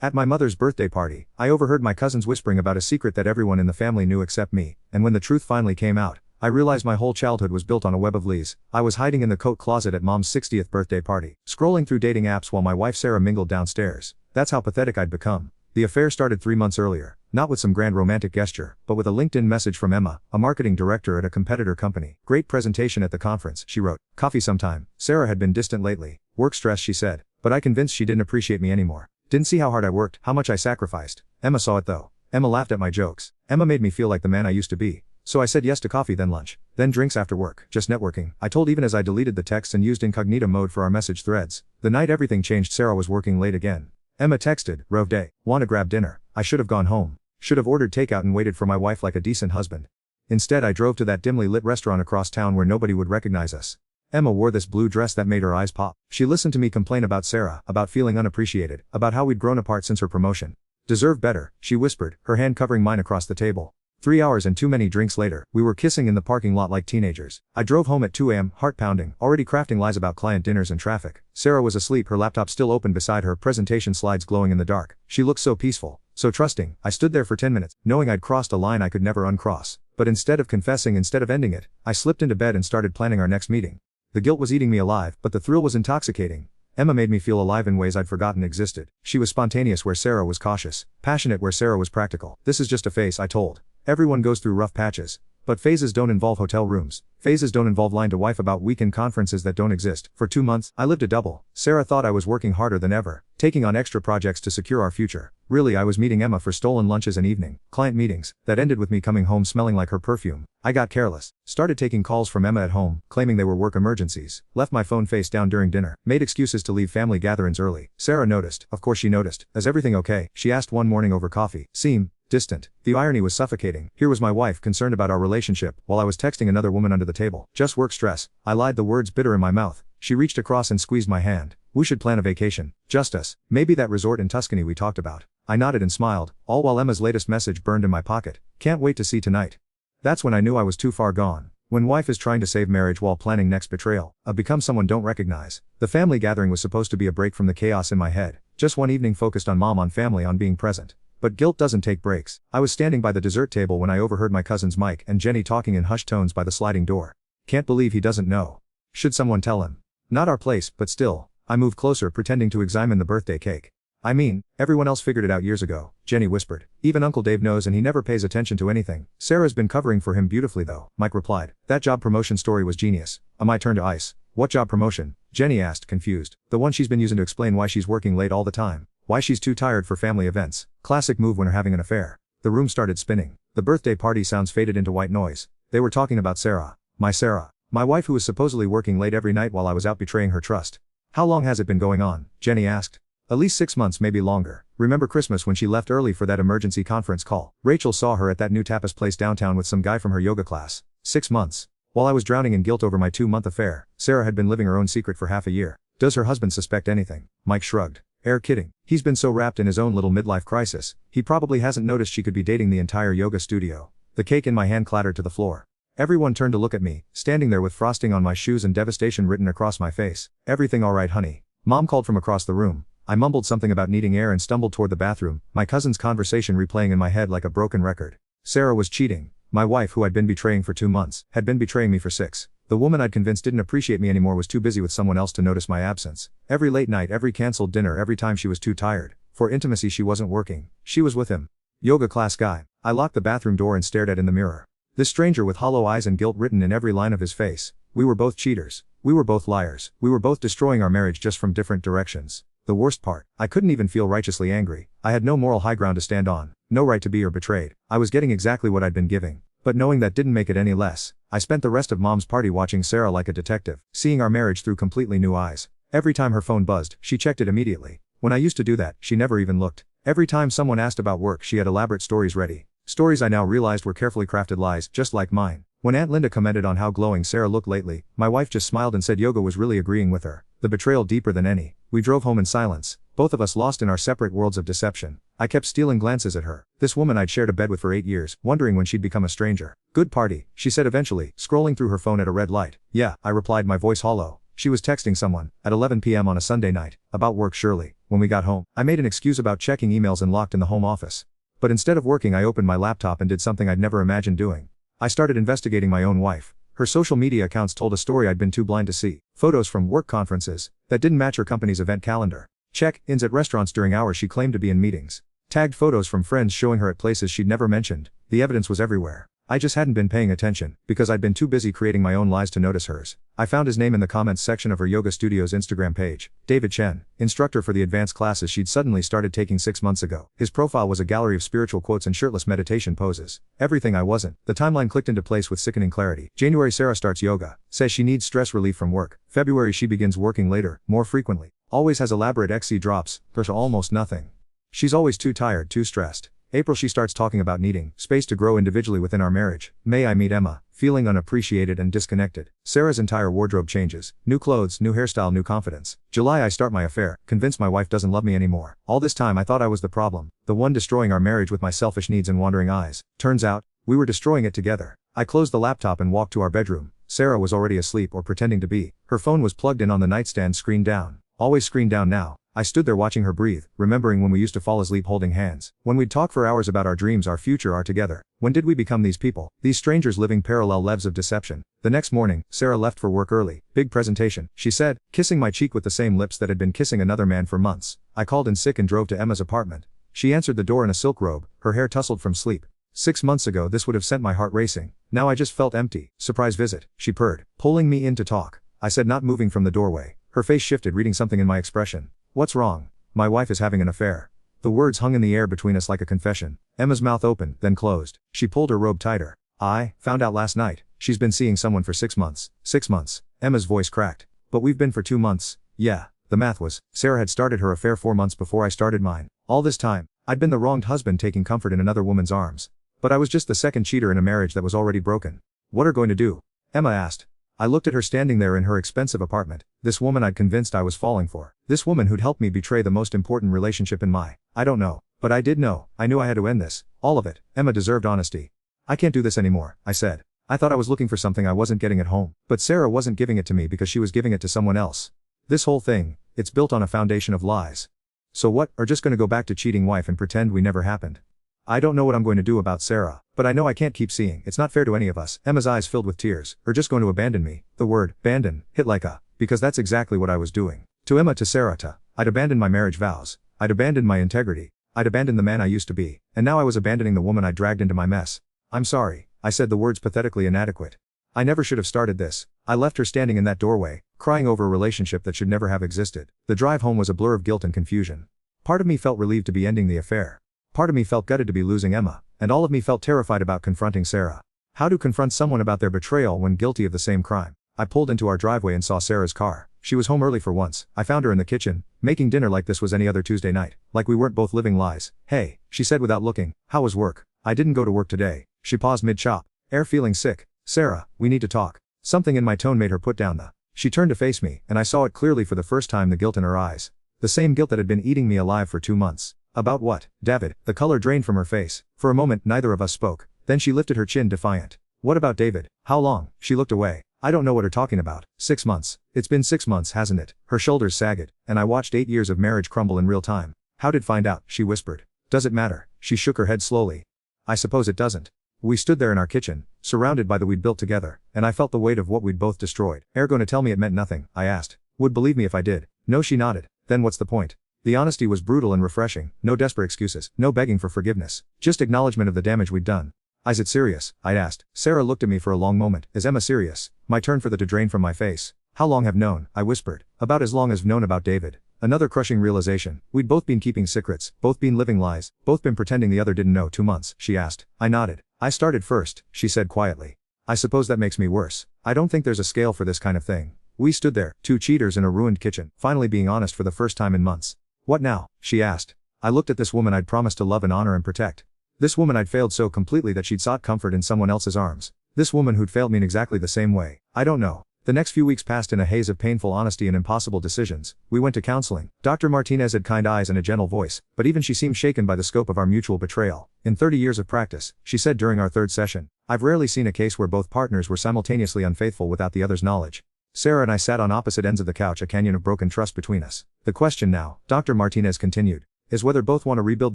At my mother's birthday party, I overheard my cousins whispering about a secret that everyone in the family knew except me, and when the truth finally came out, I realized my whole childhood was built on a web of lies. I was hiding in the coat closet at mom's 60th birthday party, scrolling through dating apps while my wife Sarah mingled downstairs. That's how pathetic I'd become. The affair started 3 months earlier, not with some grand romantic gesture, but with a LinkedIn message from Emma, a marketing director at a competitor company. Great presentation at the conference, she wrote. Coffee sometime. Sarah had been distant lately. Work stress, she said. But I convinced she didn't appreciate me anymore. Didn't see how hard I worked, how much I sacrificed. Emma saw it though. Emma laughed at my jokes. Emma made me feel like the man I used to be. So I said yes to coffee, then lunch, then drinks after work, just networking, I told even as I deleted the text and used incognito mode for our message threads. The night everything changed, Sarah was working late again. Emma texted, "Rove day. Wanna grab dinner?" I should have gone home. Should have ordered takeout and waited for my wife like a decent husband. Instead I drove to that dimly lit restaurant across town where nobody would recognize us. Emma wore this blue dress that made her eyes pop. She listened to me complain about Sarah, about feeling unappreciated, about how we'd grown apart since her promotion. "Deserve better," she whispered, her hand covering mine across the table. 3 hours and too many drinks later, we were kissing in the parking lot like teenagers. I drove home at 2 a.m., heart pounding, already crafting lies about client dinners and traffic. Sarah was asleep, her laptop still open beside her, presentation slides glowing in the dark. She looked so peaceful, so trusting. I stood there for 10 minutes, knowing I'd crossed a line I could never uncross. But instead of confessing, instead of ending it, I slipped into bed and started planning our next meeting. The guilt was eating me alive, but the thrill was intoxicating. Emma made me feel alive in ways I'd forgotten existed. She was spontaneous where Sarah was cautious, passionate where Sarah was practical. This is just a phase, I told. Everyone goes through rough patches. But phases don't involve hotel rooms. Phases don't involve lying to wife about weekend conferences that don't exist. For 2 months, I lived a double. Sarah thought I was working harder than ever, taking on extra projects to secure our future. Really, I was meeting Emma for stolen lunches and evening client meetings that ended with me coming home smelling like her perfume. I got careless. Started taking calls from Emma at home, claiming they were work emergencies. Left my phone face down during dinner. Made excuses to leave family gatherings early. Sarah noticed. Of course she noticed. "Is everything okay?" she asked one morning over coffee. Seemed distant. The irony was suffocating. Here was my wife concerned about our relationship, while I was texting another woman under the table. "Just work stress." I lied, the words bitter in my mouth. She reached across and squeezed my hand. "We should plan a vacation. Just us. Maybe that resort in Tuscany we talked about." I nodded and smiled, all while Emma's latest message burned in my pocket. "Can't wait to see tonight." That's when I knew I was too far gone. When wife is trying to save marriage while planning next betrayal, become someone don't recognize. The family gathering was supposed to be a break from the chaos in my head. Just one evening focused on mom, on family, on being present. But guilt doesn't take breaks. I was standing by the dessert table when I overheard my cousins Mike and Jenny talking in hushed tones by the sliding door. Can't believe he doesn't know. Should someone tell him? Not our place, but still. I moved closer, pretending to examine the birthday cake. "I mean, everyone else figured it out years ago," Jenny whispered. "Even Uncle Dave knows and he never pays attention to anything." "Sarah's been covering for him beautifully though," Mike replied. "That job promotion story was genius." I turned to ice. "What job promotion?" Jenny asked, confused. "The one she's been using to explain why she's working late all the time. Why she's too tired for family events. Classic move when having an affair." The room started spinning. The birthday party sounds faded into white noise. They were talking about Sarah. My wife who was supposedly working late every night while I was out betraying her trust. "How long has it been going on?" Jenny asked. "At least 6 months, maybe longer. Remember Christmas when she left early for that emergency conference call? Rachel saw her at that new tapas place downtown with some guy from her yoga class. 6 months. While I was drowning in guilt over my 2-month affair, Sarah had been living her own secret for half a year. Does her husband suspect anything?" Mike shrugged. Kidding. He's been so wrapped in his own little midlife crisis, he probably hasn't noticed she could be dating the entire yoga studio." The cake in my hand clattered to the floor. Everyone turned to look at me, standing there with frosting on my shoes and devastation written across my face. "Everything all right, honey?" Mom called from across the room. I mumbled something about needing air and stumbled toward the bathroom, my cousin's conversation replaying in my head like a broken record. Sarah was cheating. My wife, who I'd been betraying for 2 months, had been betraying me for 6. The woman I'd convinced didn't appreciate me anymore was too busy with someone else to notice my absence. Every late night, every canceled dinner, every time she was too tired for intimacy, she wasn't working. She was with him. Yoga class guy. I locked the bathroom door and stared at in the mirror. This stranger with hollow eyes and guilt written in every line of his face. We were both cheaters. We were both liars. We were both destroying our marriage, just from different directions. The worst part, I couldn't even feel righteously angry. I had no moral high ground to stand on. No right to be or betrayed. I was getting exactly what I'd been giving. But knowing that didn't make it any less. I spent the rest of mom's party watching Sarah like a detective, seeing our marriage through completely new eyes. Every time her phone buzzed, she checked it immediately. When I used to do that, she never even looked. Every time someone asked about work, she had elaborate stories ready. Stories I now realized were carefully crafted lies, just like mine. When Aunt Linda commented on how glowing Sarah looked lately, my wife just smiled and said yoga was really agreeing with her. The betrayal deeper than any. We drove home in silence, both of us lost in our separate worlds of deception. I kept stealing glances at her, this woman I'd shared a bed with for 8 years, wondering when she'd become a stranger. "Good party," she said eventually, scrolling through her phone at a red light. "Yeah," I replied, my voice hollow. She was texting someone, at 11 p.m. on a Sunday night. "About work surely. When we got home, I made an excuse about checking emails and locked in the home office. But instead of working, I opened my laptop and did something I'd never imagined doing. I started investigating my own wife. Her social media accounts told a story I'd been too blind to see. Photos from work conferences that didn't match her company's event calendar. Check-ins at restaurants during hours she claimed to be in meetings. Tagged photos from friends showing her at places she'd never mentioned. The evidence was everywhere. I just hadn't been paying attention, because I'd been too busy creating my own lies to notice hers. I found his name in the comments section of her yoga studio's Instagram page. David Chen, instructor for the advanced classes she'd suddenly started taking 6 months ago. His profile was a gallery of spiritual quotes and shirtless meditation poses. Everything I wasn't. The timeline clicked into place with sickening clarity. January, Sarah starts yoga. Says she needs stress relief from work. February, she begins working later, more frequently. Always has elaborate XC drops, for almost nothing. She's always too tired, too stressed. April, she starts talking about needing space to grow individually within our marriage. May, I meet Emma, feeling unappreciated and disconnected. Sarah's entire wardrobe changes. New clothes, new hairstyle, new confidence. July, I start my affair, convinced my wife doesn't love me anymore. All this time I thought I was the problem, the one destroying our marriage with my selfish needs and wandering eyes. Turns out, we were destroying it together. I closed the laptop and walked to our bedroom. Sarah was already asleep or pretending to be. Her phone was plugged in on the nightstand, screen down. Always screen down now. I stood there watching her breathe, remembering when we used to fall asleep holding hands. When we'd talk for hours about our dreams, our future, our together. When did we become these people? These strangers living parallel lives of deception. The next morning, Sarah left for work early. Big presentation, she said, kissing my cheek with the same lips that had been kissing another man for months. I called in sick and drove to Emma's apartment. She answered the door in a silk robe, her hair tousled from sleep. 6 months ago this would have sent my heart racing. Now I just felt empty. Surprise visit, she purred, pulling me in to talk. I said, not moving from the doorway. Her face shifted, reading something in my expression. What's wrong? My wife is having an affair. The words hung in the air between us like a confession. Emma's mouth opened, then closed. She pulled her robe tighter. I found out last night. She's been seeing someone for 6 months. 6 months. Emma's voice cracked. But we've been for 2 months. Yeah, the math was. Sarah had started her affair 4 months before I started mine. All this time, I'd been the wronged husband taking comfort in another woman's arms. But I was just the second cheater in a marriage that was already broken. What are going to do? Emma asked. I looked at her standing there in her expensive apartment. This woman I'd convinced I was falling for. This woman who'd helped me betray the most important relationship in my. I don't know. But I did know. I knew I had to end this. All of it. Emma deserved honesty. I can't do this anymore, I said. I thought I was looking for something I wasn't getting at home. But Sarah wasn't giving it to me because she was giving it to someone else. This whole thing, it's built on a foundation of lies. So what, are just gonna go back to cheating wife and pretend we never happened? I don't know what I'm going to do about Sarah, but I know I can't keep seeing. It's not fair to any of us. Emma's eyes filled with tears. Or just going to abandon me. The word, abandon, hit like a, because that's exactly what I was doing. To Emma, to Sarah, to, I'd abandoned my marriage vows. I'd abandoned my integrity. I'd abandoned the man I used to be. And now I was abandoning the woman I dragged into my mess. I'm sorry, I said, the words pathetically inadequate. I never should have started this. I left her standing in that doorway, crying over a relationship that should never have existed. The drive home was a blur of guilt and confusion. Part of me felt relieved to be ending the affair. Part of me felt gutted to be losing Emma, and all of me felt terrified about confronting Sarah. How to confront someone about their betrayal when guilty of the same crime? I pulled into our driveway and saw Sarah's car. She was home early for once. I found her in the kitchen, making dinner like this was any other Tuesday night, like we weren't both living lies. Hey, she said without looking, how was work? I didn't go to work today. She paused mid-chop. Air feeling sick. Sarah, we need to talk. Something in my tone made her put down the. She turned to face me, and I saw it clearly for the first time, the guilt in her eyes. The same guilt that had been eating me alive for 2 months. About what, David? The color drained from her face. For a moment neither of us spoke. Then she lifted her chin, defiant. What about David? How long? She looked away. I don't know what you're talking about. 6 months. It's been 6 months, hasn't it? Her shoulders sagged, and I watched 8 years of marriage crumble in real time. How did find out? She whispered. Does it matter? She shook her head slowly. I suppose it doesn't. We stood there in our kitchen, surrounded by the we'd built together, and I felt the weight of what we'd both destroyed. Are you going to tell me it meant nothing? I asked. Would believe me if I did. No, she nodded. Then what's the point? The honesty was brutal and refreshing. No desperate excuses, no begging for forgiveness. Just acknowledgement of the damage we'd done. Is it serious? I asked. Sarah looked at me for a long moment. Is Emma serious? My turn for the to drain from my face. How long have known? I whispered. About as long as I've known about David. Another crushing realization. We'd both been keeping secrets, both been living lies, both been pretending the other didn't know. 2 months, she asked. I nodded. I started first, she said quietly. I suppose that makes me worse. I don't think there's a scale for this kind of thing. We stood there, 2 cheaters in a ruined kitchen, finally being honest for the first time in months. What now? She asked. I looked at this woman I'd promised to love and honor and protect. This woman I'd failed so completely that she'd sought comfort in someone else's arms. This woman who'd failed me in exactly the same way. I don't know. The next few weeks passed in a haze of painful honesty and impossible decisions. We went to counseling. Dr. Martinez had kind eyes and a gentle voice, but even she seemed shaken by the scope of our mutual betrayal. In 30 years of practice, she said during our 3rd session, I've rarely seen a case where both partners were simultaneously unfaithful without the other's knowledge. Sarah and I sat on opposite ends of the couch, a canyon of broken trust between us. The question now, Dr. Martinez continued, is whether both want to rebuild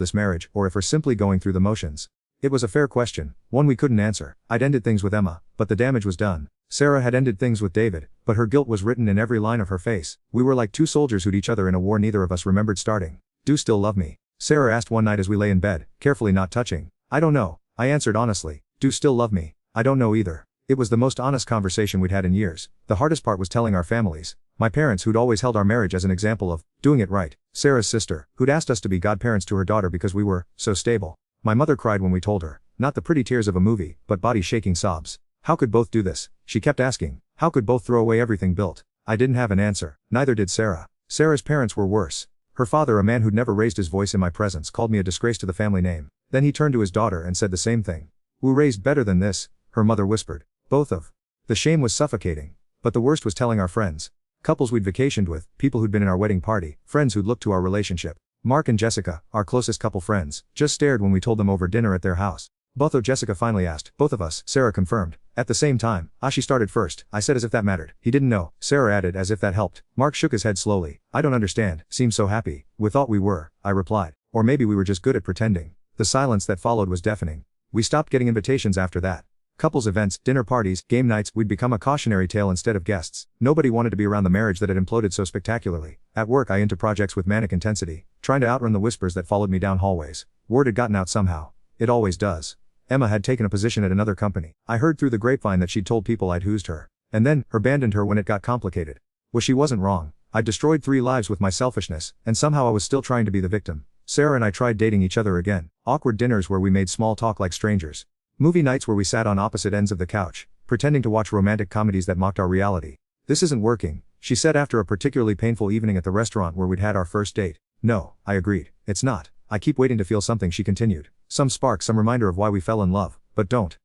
this marriage or if we're simply going through the motions. It was a fair question, one we couldn't answer. I'd ended things with Emma, but the damage was done. Sarah had ended things with David, but her guilt was written in every line of her face. We were like two soldiers who'd each other in a war neither of us remembered starting. Do still love me? Sarah asked one night as we lay in bed, carefully not touching. I don't know, I answered honestly. Do still love me? I don't know either. It was the most honest conversation we'd had in years. The hardest part was telling our families. My parents, who'd always held our marriage as an example of doing it right. Sarah's sister, who'd asked us to be godparents to her daughter because we were so stable. My mother cried when we told her. Not the pretty tears of a movie, but body-shaking sobs. How could both do this? She kept asking. How could both throw away everything built? I didn't have an answer. Neither did Sarah. Sarah's parents were worse. Her father, a man who'd never raised his voice in my presence, called me a disgrace to the family name. Then he turned to his daughter and said the same thing. We raised better than this, her mother whispered. Both of. The shame was suffocating. But the worst was telling our friends. Couples we'd vacationed with, people who'd been in our wedding party, friends who'd looked to our relationship. Mark and Jessica, our closest couple friends, just stared when we told them over dinner at their house. Both of Jessica finally asked. Both of us, Sarah confirmed. At the same time. She started first. I said as if that mattered. He didn't know. Sarah added as if that helped. Mark shook his head slowly. I don't understand. Seemed so happy. We thought we were, I replied. Or maybe we were just good at pretending. The silence that followed was deafening. We stopped getting invitations after that. Couples events, dinner parties, game nights, we'd become a cautionary tale instead of guests. Nobody wanted to be around the marriage that had imploded so spectacularly. At work I into projects with manic intensity, trying to outrun the whispers that followed me down hallways. Word had gotten out somehow. It always does. Emma had taken a position at another company. I heard through the grapevine that she'd told people I'd hoosed her. And then, abandoned her when it got complicated. Well, she wasn't wrong. I'd destroyed 3 lives with my selfishness, and somehow I was still trying to be the victim. Sarah and I tried dating each other again. Awkward dinners where we made small talk like strangers. Movie nights where we sat on opposite ends of the couch, pretending to watch romantic comedies that mocked our reality. This isn't working, she said after a particularly painful evening at the restaurant where we'd had our first date. No, I agreed. It's not. I keep waiting to feel something, she continued. Some spark, some reminder of why we fell in love. But don't.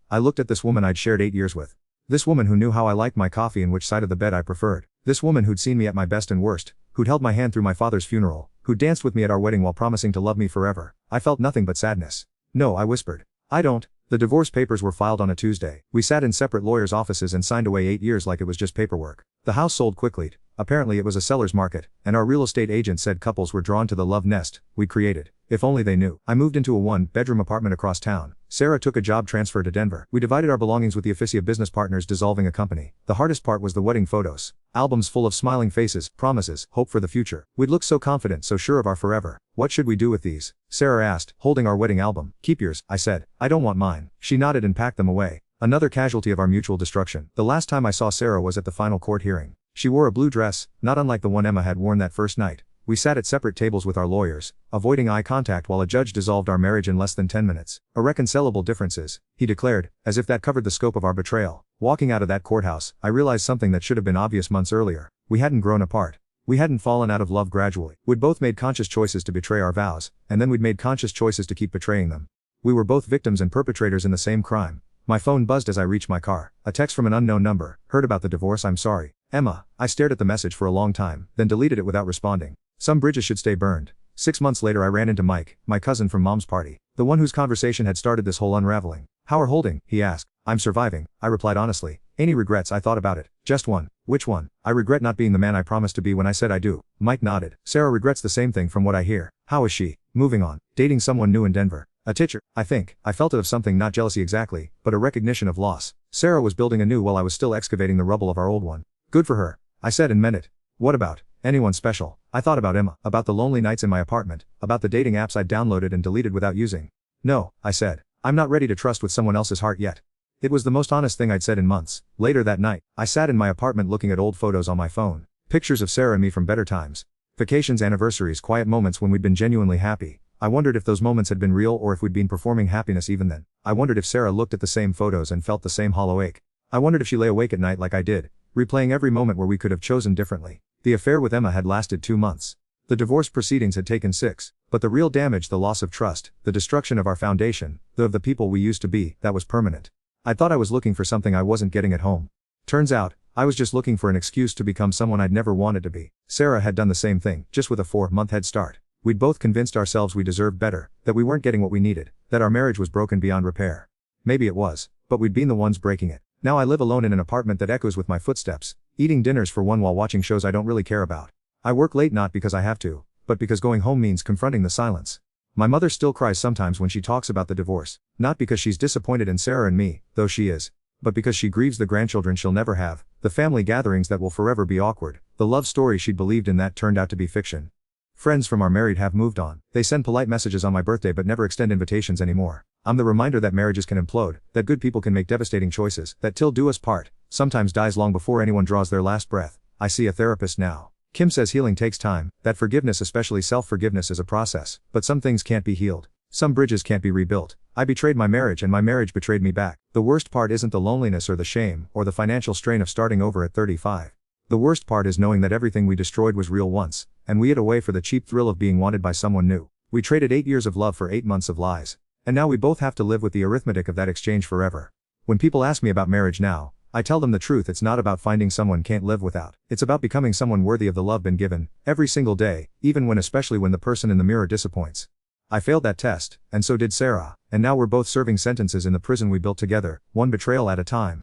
I looked at this woman I'd shared 8 years with. This woman who knew how I liked my coffee and which side of the bed I preferred. This woman who'd seen me at my best and worst, who'd held my hand through my father's funeral, who danced with me at our wedding while promising to love me forever. I felt nothing but sadness. No, I whispered. I don't. The divorce papers were filed on a Tuesday. We sat in separate lawyers' offices and signed away 8 years like it was just paperwork. The house sold quickly. Apparently it was a seller's market, and our real estate agent said couples were drawn to the love nest we created. If only they knew. I moved into a 1-bedroom apartment across town. Sarah took a job transfer to Denver. We divided our belongings with the effigy of business partners dissolving a company. The hardest part was the wedding photos. Albums full of smiling faces, promises, hope for the future. We'd looked so confident, so sure of our forever. What should we do with these? Sarah asked, holding our wedding album. Keep yours, I said. I don't want mine. She nodded and packed them away. Another casualty of our mutual destruction. The last time I saw Sarah was at the final court hearing. She wore a blue dress, not unlike the one Emma had worn that first night. We sat at separate tables with our lawyers, avoiding eye contact while a judge dissolved our marriage in less than 10 minutes. Irreconcilable differences, he declared, as if that covered the scope of our betrayal. Walking out of that courthouse, I realized something that should have been obvious months earlier. We hadn't grown apart. We hadn't fallen out of love gradually. We'd both made conscious choices to betray our vows, and then we'd made conscious choices to keep betraying them. We were both victims and perpetrators in the same crime. My phone buzzed as I reached my car. A text from an unknown number. Heard about the divorce, I'm sorry. Emma. I stared at the message for a long time, then deleted it without responding. Some bridges should stay burned. 6 months later I ran into Mike, my cousin from Mom's party. The one whose conversation had started this whole unraveling. How are holding? He asked. I'm surviving, I replied honestly. Any regrets? I thought about it. Just one. Which one? I regret not being the man I promised to be when I said I do. Mike nodded. Sarah regrets the same thing from what I hear. How is she? Moving on. Dating someone new in Denver. A teacher, I think. I felt it of something, not jealousy exactly, but a recognition of loss. Sarah was building anew while I was still excavating the rubble of our old one. Good for her. I said and meant it. What about? Anyone special? I thought about Emma, about the lonely nights in my apartment, about the dating apps I'd downloaded and deleted without using. No, I said. I'm not ready to trust with someone else's heart yet. It was the most honest thing I'd said in months. Later that night, I sat in my apartment looking at old photos on my phone. Pictures of Sarah and me from better times. Vacations, anniversaries, quiet moments when we'd been genuinely happy. I wondered if those moments had been real or if we'd been performing happiness even then. I wondered if Sarah looked at the same photos and felt the same hollow ache. I wondered if she lay awake at night like I did, replaying every moment where we could have chosen differently. The affair with Emma had lasted 2 months. The divorce proceedings had taken 6, but the real damage, the loss of trust, the destruction of our foundation, of the people we used to be, that was permanent. I thought I was looking for something I wasn't getting at home. Turns out, I was just looking for an excuse to become someone I'd never wanted to be. Sarah had done the same thing, just with a 4-month head start. We'd both convinced ourselves we deserved better, that we weren't getting what we needed, that our marriage was broken beyond repair. Maybe it was, but we'd been the ones breaking it. Now I live alone in an apartment that echoes with my footsteps, Eating dinners for one while watching shows I don't really care about. I work late not because I have to, but because going home means confronting the silence. My mother still cries sometimes when she talks about the divorce, not because she's disappointed in Sarah and me, though she is, but because she grieves the grandchildren she'll never have, the family gatherings that will forever be awkward, the love story she'd believed in that turned out to be fiction. Friends from our married have moved on. They send polite messages on my birthday but never extend invitations anymore. I'm the reminder that marriages can implode, that good people can make devastating choices, that till do us part sometimes dies long before anyone draws their last breath. I see a therapist now. Kim says healing takes time, that forgiveness, especially self-forgiveness, is a process, but some things can't be healed. Some bridges can't be rebuilt. I betrayed my marriage and my marriage betrayed me back. The worst part isn't the loneliness or the shame, or the financial strain of starting over at 35. The worst part is knowing that everything we destroyed was real once, and we hid away for the cheap thrill of being wanted by someone new. We traded 8 years of love for 8 months of lies. And now we both have to live with the arithmetic of that exchange forever. When people ask me about marriage now, I tell them the truth. It's not about finding someone can't live without. It's about becoming someone worthy of the love been given, every single day, especially when the person in the mirror disappoints. I failed that test, and so did Sarah, and now we're both serving sentences in the prison we built together, one betrayal at a time.